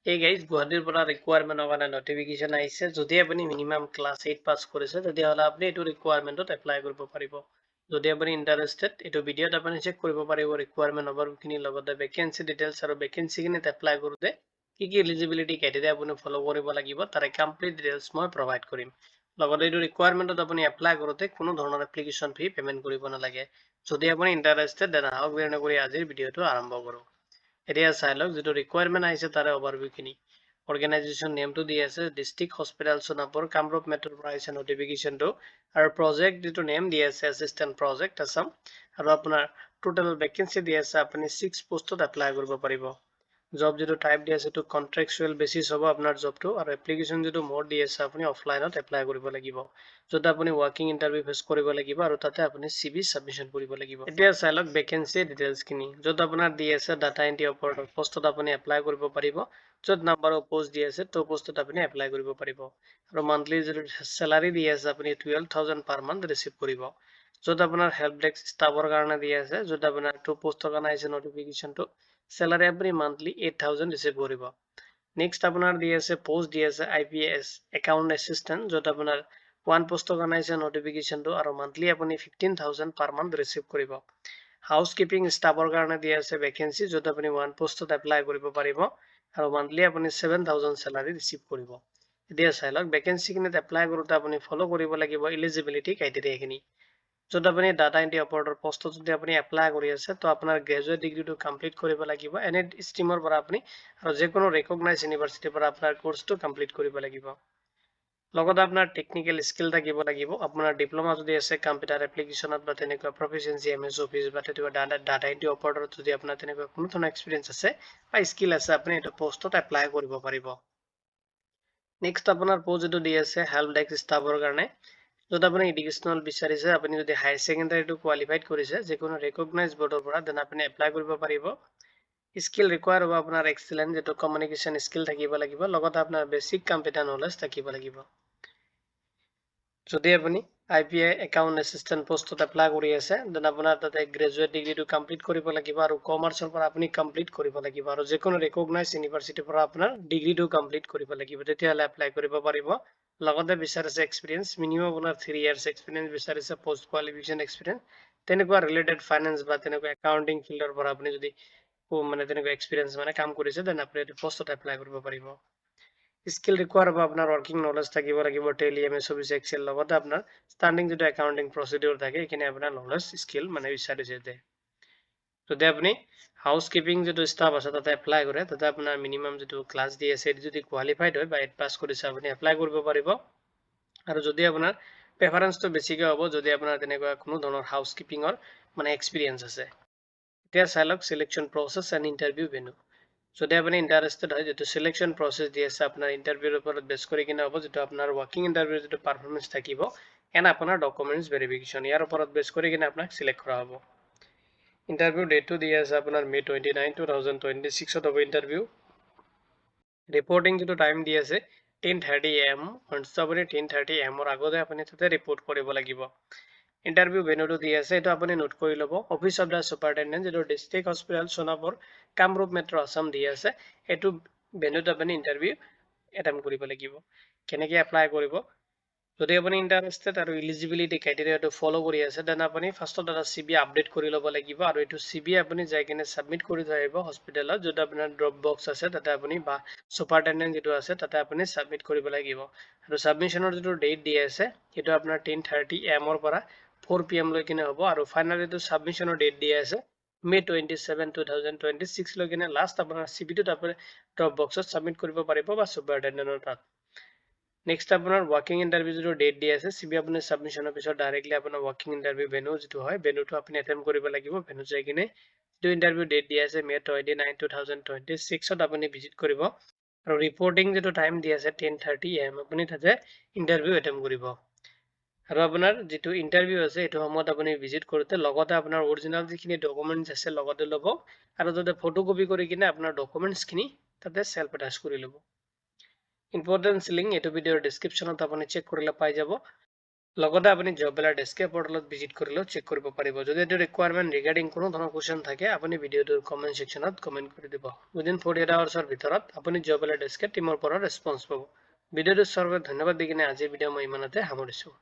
Hey guys, গুৱাহাটীৰ পৰা ৰিকুৱাৰমেণ্টৰ কাৰণে নটিফিকেশ্যন আহিছে। যদি আপুনি মিনিমাম ক্লাছ 8 পাছ কৰিছে তেতিয়াহ'লে আপুনি এইটো ৰিকুৱাৰমেণ্টত এপ্লাই কৰিব পাৰিব। যদি আপুনি ইণ্টাৰেষ্টেড এইটো ভিডিঅ'ত আপুনি চেক কৰিব পাৰিব ৰিকুৱাৰমেণ্ট ওভাৰভিউখিনিৰ লগতে ভেকেঞ্চি ডিটেইলছ আৰু ভেকেঞ্চিখিনিত এপ্লাই কৰোঁতে কি এলিজিবিলিটি ক্ৰাইটেৰিয়া আপুনি ফ'ল' কৰিব লাগিব তাৰে কমপ্লিট ডিটেইলছ মই প্ৰভাইড কৰিম। লগতে এইটো ৰিকুৱাৰমেণ্টত আপুনি এপ্লাই কৰোঁতে কোনো ধৰণৰ এপ্লিকেশ্যন ফি পে'মেণ্ট কৰিব নালাগে। যদি আপুনি ইণ্টাৰেষ্টেড দেন আহক দেৰি নকৰি আজিৰ ভিডিঅ'টো আৰম্ভ কৰোঁ। এতিয়া চাই লওক যিটো ৰিকুৱাৰমেণ্ট আহিছে তাৰে ওভাৰভিউখিনি। অৰ্গেনাইজেশ্যন নেমটো দি আছে ডিষ্ট্ৰিক্ট হস্পিটেল সোণাপুৰ কামৰূপ মেট্ৰৰ পৰা আহিছে নটিফিকেশ্যনটো আৰু প্ৰজেক্ট যিটো নেম দি আছে এছিষ্টেণ্ট প্ৰজেক্ট আছাম আৰু আপোনাৰ টোটেল ভেকেঞ্চি দি আছে আপুনি 6 পোষ্টত এপ্লাই কৰিব পাৰিব। জব যিটো টাইপ দি আছে এইটো কণ্ট্ৰেকচুৱেল বেচিছ হ'ব আপোনাৰ জবটো আৰু এপ্লিকেশ্যন যিটো মোড দি আছে আপুনি অফলাইনত এপ্লাই কৰিব লাগিব য'ত আপুনি ৱৰ্কিং ইণ্টাৰভিউ ফেচ কৰিব লাগিব আৰু তাতে আপুনি CV ছাবমিশ্যন কৰিব লাগিব। এতিয়া চাই লওক ভেকেঞ্চি ডিটেইলছখিনি য'ত আপোনাৰ দি আছে ডাটা এণ্ট্ৰি অপাৰেটৰ পোষ্টত আপুনি এপ্লাই কৰিব পাৰিব য'ত নাম্বাৰ অফ পোষ্ট দি আছে তো পোষ্টত আপুনি এপ্লাই কৰিব পাৰিব আৰু মান্থলি যিটো চেলাৰী দি আছে আপুনি 12,000 পাৰ মান্থ ৰিচিভ কৰিব। য'ত আপোনাৰ হেল্প ডেস্ক ষ্টাফৰ কাৰণে দি আছে য'ত আপোনাৰ 2 পোষ্টৰ কাৰণে আহিছে নটিফিকেশ্যনটো চেলাৰী আপুনি মান্থলি 8,000 ৰিচিভ কৰিব। নেক্সট আপোনাৰ দি আছে পোষ্ট দি আছে IPS একাউণ্ট এছিষ্টেণ্ট য'ত আপোনাৰ 1 পোষ্টৰ কাৰণে আহিছে নটিফিকেশ্যনটো আৰু মান্থলি আপুনি 15,000 পাৰ মান্থ ৰিচিভ কৰিব। হাউচ কিপিং ষ্টাফৰ কাৰণে দি আছে ভেকেঞ্চি য'ত আপুনি 1 পোষ্টত এপ্লাই কৰিব পাৰিব আৰু মান্থলি আপুনি 7,000 চেলাৰী ৰিচিভ কৰিব। এতিয়া চাই লওক ভেকেঞ্চিখিনিত এপ্লাই কৰোঁতে আপুনি ফ'ল' কৰিব লাগিব এলিজিবিলিটি ক্ৰাইটেৰিয়াখিনি। য'ত আপুনি ডাটা এণ্ট্ৰি অপাৰেটৰ পোষ্টত যদি আপুনি এপ্লাই কৰি আছে তো আপোনাৰ গ্ৰেজুৱেট ডিগ্ৰীটো কমপ্লিট কৰিব লাগিব এনে ষ্ট্ৰীমৰ পৰা আপুনি আৰু যিকোনো ৰেকগনাইজ ইউনিভাৰ্চিটিৰ পৰা আপোনাৰ কোৰ্চটো কমপ্লিট কৰিব লাগিব। লগতে আপোনাৰ টেকনিকেল স্কিল থাকিব লাগিব। আপোনাৰ ডিপ্ল'মা যদি আছে কম্পিউটাৰ এপ্লিকেশ্যনত বা তেনেকুৱা প্ৰফিচিয়েঞ্চি MS অফিচ বা তেনেকুৱা ডাটা এণ্ট্ৰি অপাৰেটৰত যদি আপোনাৰ তেনেকুৱা কোনো ধৰণৰ এক্সপিৰিয়েঞ্চ আছে বা স্কিল আছে আপুনি এইটো পোষ্টত এপ্লাই কৰিব পাৰিব। নেক্সট আপোনাৰ পোষ্ট যিটো দি আছে হেল্প ডেস্ক ষ্টাফৰ কাৰণে য'ত আপুনি এডুকেশ্যনেল বিচাৰিছে আপুনি যদি হায়াৰ ছেকেণ্ডাৰীটো কোৱালিফাইড কৰিছে যিকোনো ৰেকগনাইজ বৰ্ডৰ পৰা দেন আপুনি এপ্লাই কৰিব পাৰিব। স্কিল ৰিকুৱায়াৰ হ'ব আপোনাৰ এক্সেলেণ্ট যিটো কমিউনিকেশ্যন স্কিল থাকিব লাগিব লগতে আপোনাৰ বেছিক কম্পিউটাৰ নলেজ থাকিব লাগিব। যদি আপুনি IPI একাউণ্ট এছিষ্টেণ্ট পোষ্টত এপ্লাই কৰি আছে দেন আপোনাৰ তাতে গ্ৰেজুৱেট ডিগ্ৰীটো কমপ্লিট কৰিব লাগিব আৰু কমাৰ্চৰ পৰা আপুনি কমপ্লিট কৰিব লাগিব আৰু যিকোনো ৰেকগনাইজ ইউনিভাৰ্চিটিৰ পৰা আপোনাৰ ডিগ্ৰীটো কমপ্লিট কৰিব লাগিব তেতিয়াহ'লে এপ্লাই কৰিব পাৰিব। লগতে বিচাৰিছে এক্সপিৰিয়েঞ্চ মিনিমাম আপোনাৰ 3 ইয়াৰ্ছ এক্সপিৰিয়েঞ্চ বিচাৰিছে পোষ্ট কোৱালিফিকেশ্যন এক্সপিৰিয়েঞ্চ তেনেকুৱা ৰিলেটেড ফাইনেন্স বা তেনেকুৱা একাউণ্টিং ফিল্ডৰ পৰা আপুনি যদি মানে তেনেকুৱা এক্সপিৰিয়েঞ্চ কাম কৰিছে দেন আপুনি এইটো পোষ্টত এপ্লাই কৰিব পাৰিব। স্কিল ৰিকুৱায়াৰ হ'ব আপোনাৰ ৱৰ্কিং নলেজ থাকিব লাগিব টেলি MS অফিচ এক্সেল লগতে আপোনাৰ ষ্টাৰ্টিং যিটো একাউণ্টিং প্ৰচিডিউৰ থাকে সেইখিনি আপোনাৰ নলেজ স্কিল বিচাৰিছে। যদি আপুনি হাউচ কিপিং যিটো ষ্টাফ আছে তাতে এপ্লাই কৰে তাতে আপোনাৰ মিনিমাম যিটো ক্লাছ দি আছে এইটো যদি কোৱালিফাইড হয় বা 8 পাছ কৰিছে আপুনি এপ্লাই কৰিব পাৰিব আৰু যদি আপোনাৰ প্ৰেফাৰেঞ্চটো বেছিকৈ হ'ব যদি আপোনাৰ তেনেকুৱা কোনো ধৰণৰ হাউচ কিপিঙৰ এক্সপিৰিয়েঞ্চ আছে। এতিয়া চাই লওক selection process and interview venue. যদি আপুনি ইণ্টাৰেষ্টেড হয় যিটো চিলেকশ্যন প্ৰচেছ দি আছে আপোনাৰ ইণ্টাৰভিউৰ ওপৰত বেছ কৰি কিনে হ'ব যিটো আপোনাৰ ৱৰ্কিং ইণ্টাৰভিউৰ যিটো পাৰফৰ্মেঞ্চ থাকিব এণ্ড আপোনাৰ ডকুমেণ্টছ ভেৰিফিকেশ্যন ইয়াৰ ওপৰত বেছ কৰি কিনে আপোনাক চিলেক্ট কৰা হ'ব। ইণ্টাৰভিউ ডেটটো দি আছে আপোনাৰ May 29, 2026 হ'ব ইণ্টাৰভিউ। ৰিপৰ্টিং যিটো টাইম দি আছে 10:30 AM আপুনি 10:30 AM আগতে আপুনি তাতে ৰিপৰ্ট কৰিব লাগিব। ইণ্টাৰভিউ ভেনুটো দি আছে এইটো আপুনি নোট কৰি ল'ব অফিচ অফ দ্য ছুপাৰিনটেণ্ডেণ্ট যিটো district hospital Sonapur Kamrup metro' Assam দি আছে এইটো ভেনুত আপুনি ইণ্টাৰভিউ এটেম্প কৰিব লাগিব। কেনেকৈ এপ্লাই কৰিব যদি আপুনি ইণ্টাৰেষ্টেড আৰু ইলিজিবিলিটি ক্ৰাইটেৰিয়াটো ফ'ল' কৰি আছে দেন আপুনি ফাৰ্ষ্টত এটা CV আপডেট কৰি ল'ব লাগিব আৰু এইটো CV আপুনি যাই কিনে ছাবমিট কৰি থৈ আহিব হস্পিটেলত য'ত আপোনাৰ ড্ৰপ বক্স আছে তাতে আপুনি বা ছুপাৰিনটেণ্ডেণ্ট যিটো আছে তাতে আপুনি ছাবমিট কৰিব লাগিব আৰু ছাবমিশ্যনৰ যিটো ডেট দি আছে সেইটো আপোনাৰ 10:30 AM পৰা 4 PM লৈ কিনে হ'ব আৰু ফাইনেল যিটো ছাবমিশ্যনৰ ডেট দিয়া আছে May 27, 2026 লৈ কিনে লাষ্ট আপোনাৰ CVটোত আপুনি ড্ৰপ বক্সত ছাবমিট কৰিব পাৰিব বা ছুপাৰিনটেণ্ডেণ্টৰ তাত। নেক্সট আপোনাৰ ৱৰ্কিং ইণ্টাৰভিউ যিটো ডেট দি আছে CV আপুনি ছাবমিশ্যনৰ পিছত ডাইৰেক্টলি আপোনাৰ ৱৰ্কিং ইণ্টাৰভিউ ভেনু যিটো হয় ভেনুটো আপুনি এটেম্প কৰিব লাগিব ভেনুত যাই কিনে যিটো ইণ্টাৰভিউ ডেট দিয়া আছে May 29, 2026 আপুনি ভিজিট কৰিব আৰু ৰিপৰ্টিং যিটো টাইম দি আছে 10:30 AM আপুনি তাতে ইণ্টাৰভিউ এটেম্প কৰিব আৰু আপোনাৰ যিটো ইণ্টাৰভিউ আছে সেইটো সময়ত আপুনি ভিজিট কৰোঁতে লগতে আপোনাৰ অৰিজিনেল যিখিনি ডকুমেণ্টছ আছে লগতে ল'ব আৰু তাতে ফটোকপি কৰি কিনে আপোনাৰ ডকুমেণ্টছখিনি তাতে চেল্ফ এটাচ কৰি ল'ব। ইম্পৰ্টেণ্ট লিংক এইটো ভিডিঅ'ৰ ডেছক্ৰিপশ্যনত আপুনি চেক কৰিলে পাই যাব। লগতে আপুনি জব এলাৰ্ট এস্কেপ পৰ্টেলত ভিজিট কৰিলেও চেক কৰিব পাৰিব যদি এইটো ৰিকুৱাৰমেণ্ট ৰিগাৰ্ডিং কোনো ধৰণৰ কোৱেশ্চন থাকে আপুনি ভিডিঅ'টোৰ কমেণ্ট ছেকশ্যনত কমেণ্ট কৰি দিব উইদিন 48 আৱাৰ্ছৰ ভিতৰত আপুনি জব এলাৰ্ট এস্কেপ টিমৰ পৰা ৰেছপন্স পাব ভিডিঅ'টো চোৱাৰ বাবে ধন্যবাদ দি কিনে আজিৰ ভিডিঅ' মই ইমানতে সামৰিছোঁ